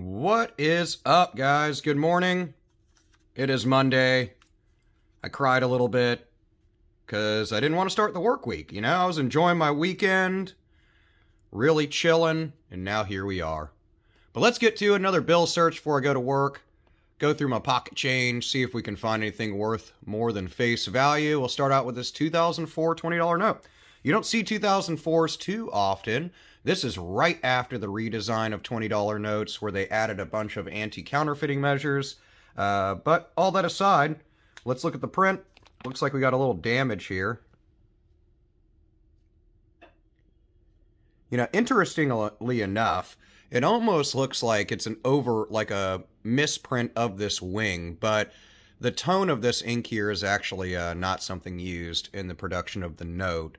What is up, guys? Good morning. It is Monday. I cried a little bit because I didn't want to start the work week. You know, I was enjoying my weekend, really chilling, and now here we are. But let's get to another bill search before I go to work. Go through my pocket change, see if we can find anything worth more than face value. We'll start out with this 2004 $20 note. You don't see 2004s too often. This is right after the redesign of $20 notes where they added a bunch of anti-counterfeiting measures. But all that aside, let's look at the print. Looks like we got a little damage here. You know, interestingly enough, it almost looks like it's like a misprint of this wing, but the tone of this ink here is actually not something used in the production of the note.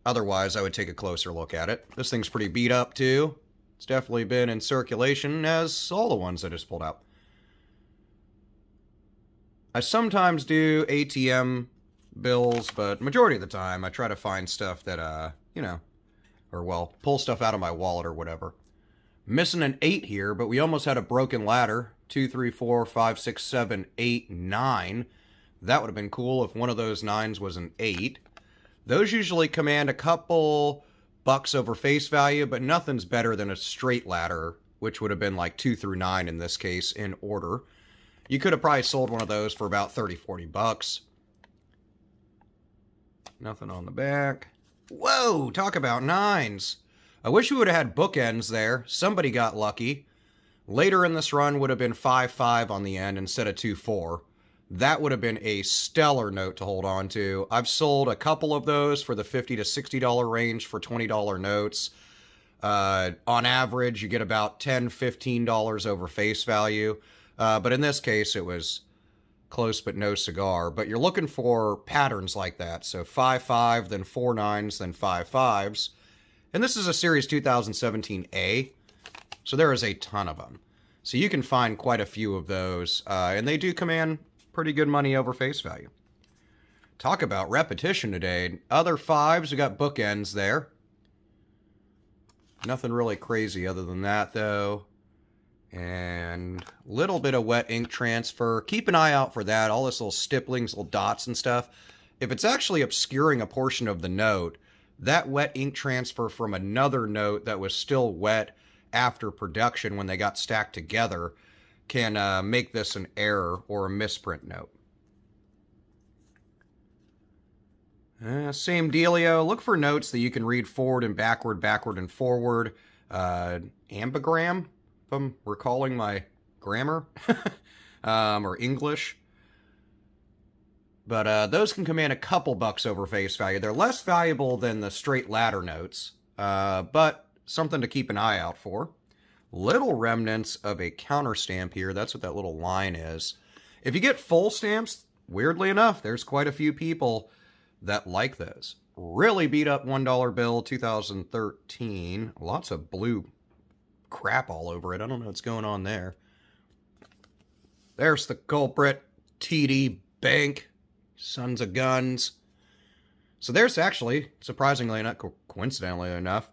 Otherwise, I would take a closer look at it. This thing's pretty beat up, too. It's definitely been in circulation, as all the ones I just pulled out. I sometimes do ATM bills, but majority of the time, I try to find stuff that, you know, or, well, pull stuff out of my wallet or whatever. Missing an 8 here, but we almost had a broken ladder. 2, 3, 4, 5, 6, 7, 8, 9. That would have been cool if one of those 9s was an 8. Those usually command a couple bucks over face value, but nothing's better than a straight ladder, which would have been like 2 through 9 in this case, in order. You could have probably sold one of those for about 30, 40 bucks. Nothing on the back. Whoa, talk about 9s. I wish we would have had bookends there. Somebody got lucky. Later in this run would have been 5-5 on the end instead of 2-4. That would have been a stellar note to hold on to. I've sold a couple of those for the $50 to $60 range for $20 notes. On average, you get about $10, $15 over face value. But in this case, it was close but no cigar. But you're looking for patterns like that. So 5-5, then 4 9s, then 5 5s. And this is a Series 2017A. So there is a ton of them. So you can find quite a few of those. And they do command pretty good money over face value. Talk about repetition today. Other 5s, we got bookends there. Nothing really crazy other than that, though. And a little bit of wet ink transfer. Keep an eye out for that. All this little stipplings, little dots and stuff. If it's actually obscuring a portion of the note, that wet ink transfer from another note that was still wet after production when they got stacked together can make this an error or a misprint note. Same dealio. Look for notes that you can read forward and backward, backward and forward. Ambigram, if I'm recalling my grammar, or English. But those can command a couple bucks over face value. They're less valuable than the straight ladder notes, but something to keep an eye out for. Little remnants of a counter stamp here. That's what that little line is. If you get full stamps, weirdly enough, there's quite a few people that like those. Really beat up $1 bill, 2013. Lots of blue crap all over it. I don't know what's going on there. There's the culprit, TD Bank. Sons of guns. So there's actually, surprisingly enough, coincidentally enough,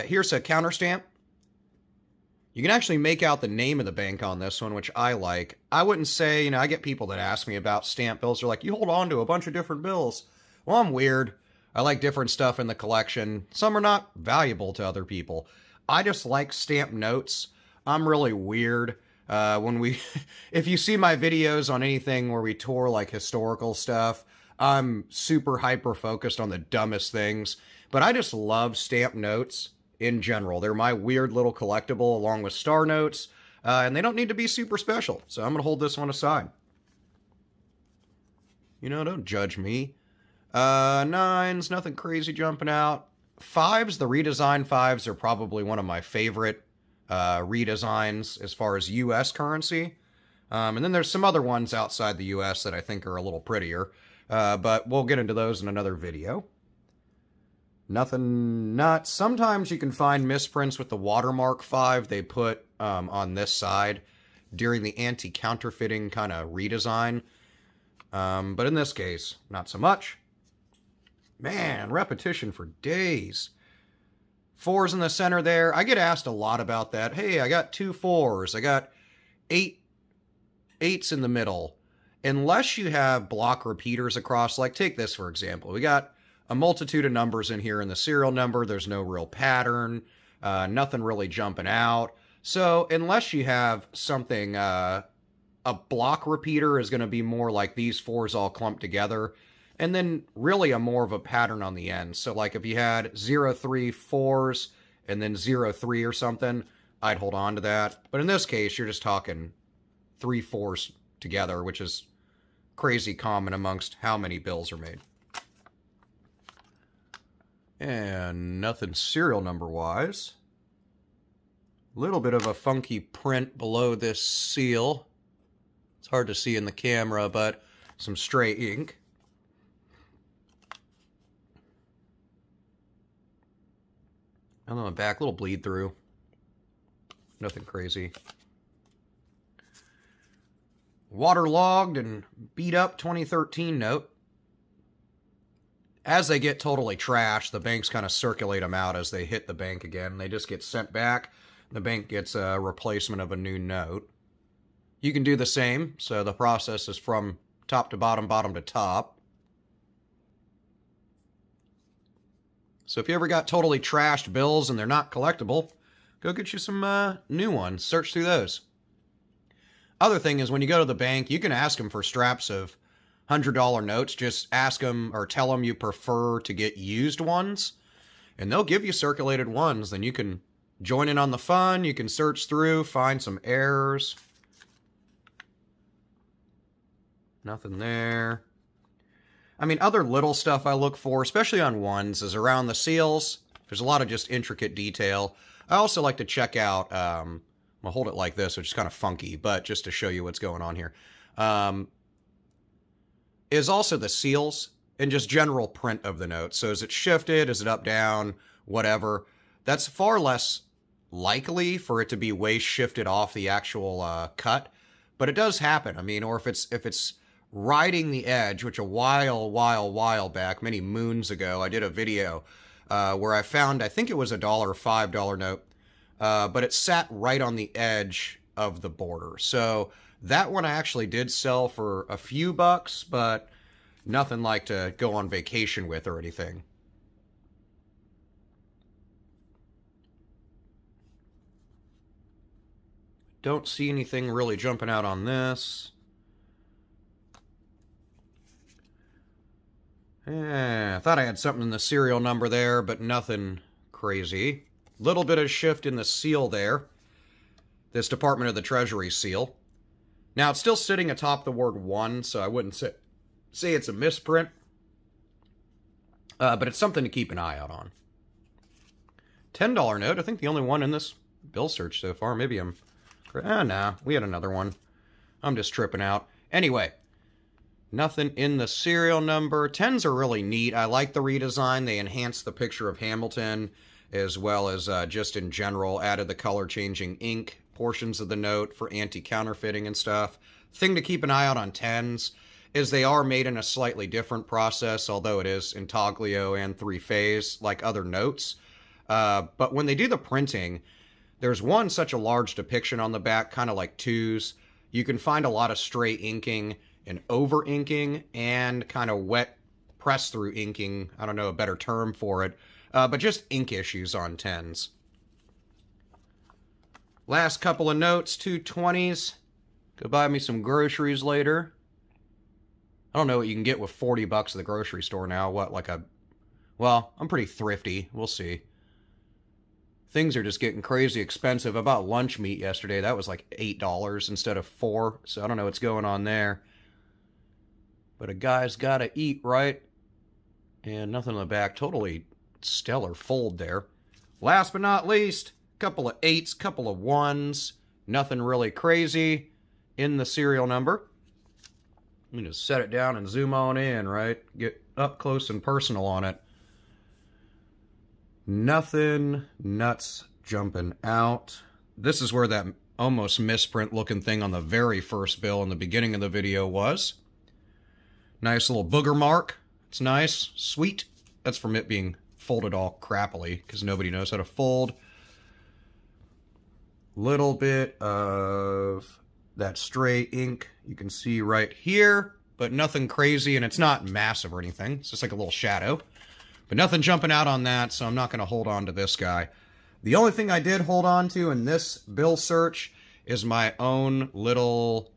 here's a counter stamp. You can actually make out the name of the bank on this one, which I like. I wouldn't say, you know, I get people that ask me about stamp bills. They're like, you hold on to a bunch of different bills. Well, I'm weird. I like different stuff in the collection. Some are not valuable to other people. I just like stamp notes. I'm really weird. If you see my videos on anything where we tour like historical stuff, I'm super hyper focused on the dumbest things, but I just love stamp notes in general. They're my weird little collectible along with star notes, and they don't need to be super special. So I'm going to hold this one aside. You know, don't judge me. 9s, nothing crazy jumping out. 5s, the redesigned 5s are probably one of my favorite redesigns as far as U.S. currency. And then there's some other ones outside the U.S. that I think are a little prettier. But we'll get into those in another video. Nothing nuts. Sometimes you can find misprints with the watermark 5 they put on this side during the anti-counterfeiting kind of redesign. But in this case, not so much. Man, repetition for days. 4s in the center there. I get asked a lot about that. Hey, I got 2 4s. I got 8 8s in the middle. Unless you have block repeaters across, like take this for example. We got a multitude of numbers in here in the serial number. There's no real pattern, nothing really jumping out. So unless you have something, a block repeater is going to be more like these 4s all clumped together. And then really a more of a pattern on the end. So like if you had 0 3 4s and then 0 3 or something, I'd hold on to that. But in this case, you're just talking 3 4s together, which is crazy common amongst how many bills are made. And nothing serial number wise. A little bit of a funky print below this seal. It's hard to see in the camera, but some stray ink. And on the back, a little bleed through. Nothing crazy. Waterlogged and beat up 2013 note. As they get totally trashed, the banks kind of circulate them out as they hit the bank again. They just get sent back. The bank gets a replacement of a new note. You can do the same. So the process is from top to bottom, bottom to top. So if you ever got totally trashed bills and they're not collectible, go get you some new ones. Search through those. Other thing is when you go to the bank, you can ask them for straps of $100 notes. Just ask them or tell them you prefer to get used ones, and they'll give you circulated ones. Then you can join in on the fun. You can search through, find some errors. Nothing there. I mean, other little stuff I look for, especially on ones, is around the seals. There's a lot of just intricate detail. I also like to check out, I'll hold it like this, which is kind of funky, but just to show you what's going on here, is also the seals and just general print of the note. So is it shifted? Is it up, down, whatever? That's far less likely for it to be way shifted off the actual cut, but it does happen. I mean, or if it's riding the edge, which a while back, many moons ago, I did a video where I found, I think it was $1 or $5 note, but it sat right on the edge of the border. So that one I actually did sell for a few bucks, but nothing like to go on vacation with or anything. Don't see anything really jumping out on this. I thought I had something in the serial number there, but nothing crazy. Little bit of shift in the seal there. This Department of the Treasury seal. Now, it's still sitting atop the word 1, so I wouldn't say it's a misprint. But it's something to keep an eye out on. $10 note. I think the only one in this bill search so far. Maybe I'm... nah, we had another one. I'm just tripping out. Anyway, nothing in the serial number. 10s are really neat. I like the redesign. They enhanced the picture of Hamilton, as well as just in general added the color-changing ink portions of the note for anti-counterfeiting and stuff. Thing to keep an eye out on 10s is they are made in a slightly different process, although it is intaglio and 3-phase like other notes. But when they do the printing, there's one such a large depiction on the back, kind of like 2s. You can find a lot of stray inking and over-inking and kind of wet press-through inking. I don't know a better term for it. But just ink issues on 10s. Last couple of notes, 2 20s. Go buy me some groceries later. I don't know what you can get with 40 bucks at the grocery store now. What, like a... Well, I'm pretty thrifty. We'll see. Things are just getting crazy expensive. I bought lunch meat yesterday. That was like $8 instead of $4. So I don't know what's going on there. But a guy's got to eat, right? And nothing in the back. Totally stellar fold there. Last but not least, couple of 8s, couple of 1s. Nothing really crazy in the serial number. I'm going to set it down and zoom on in, right? Get up close and personal on it. Nothing nuts jumping out. This is where that almost misprint looking thing on the very first bill in the beginning of the video was. Nice little booger mark. It's nice. Sweet. That's from it being folded all crappily because nobody knows how to fold. Little bit of that stray ink you can see right here, but nothing crazy, and it's not massive or anything. It's just like a little shadow. But nothing jumping out on that, so I'm not going to hold on to this guy. The only thing I did hold on to in this bill search is my own little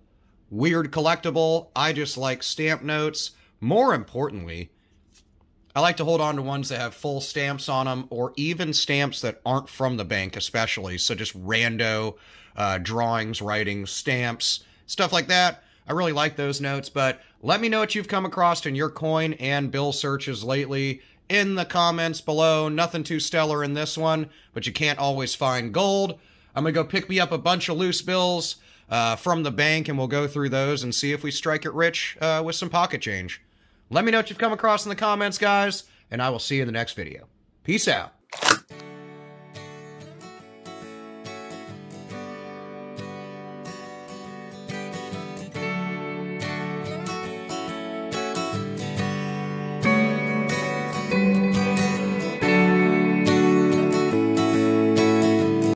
weird collectible. I just like stamp notes. More importantly, I like to hold on to ones that have full stamps on them, or even stamps that aren't from the bank especially. So just rando drawings, writings, stamps, stuff like that. I really like those notes, but let me know what you've come across in your coin and bill searches lately in the comments below. Nothing too stellar in this one, but you can't always find gold. I'm going to go pick me up a bunch of loose bills from the bank, and we'll go through those and see if we strike it rich with some pocket change. Let me know what you've come across in the comments, guys, and I will see you in the next video. Peace out.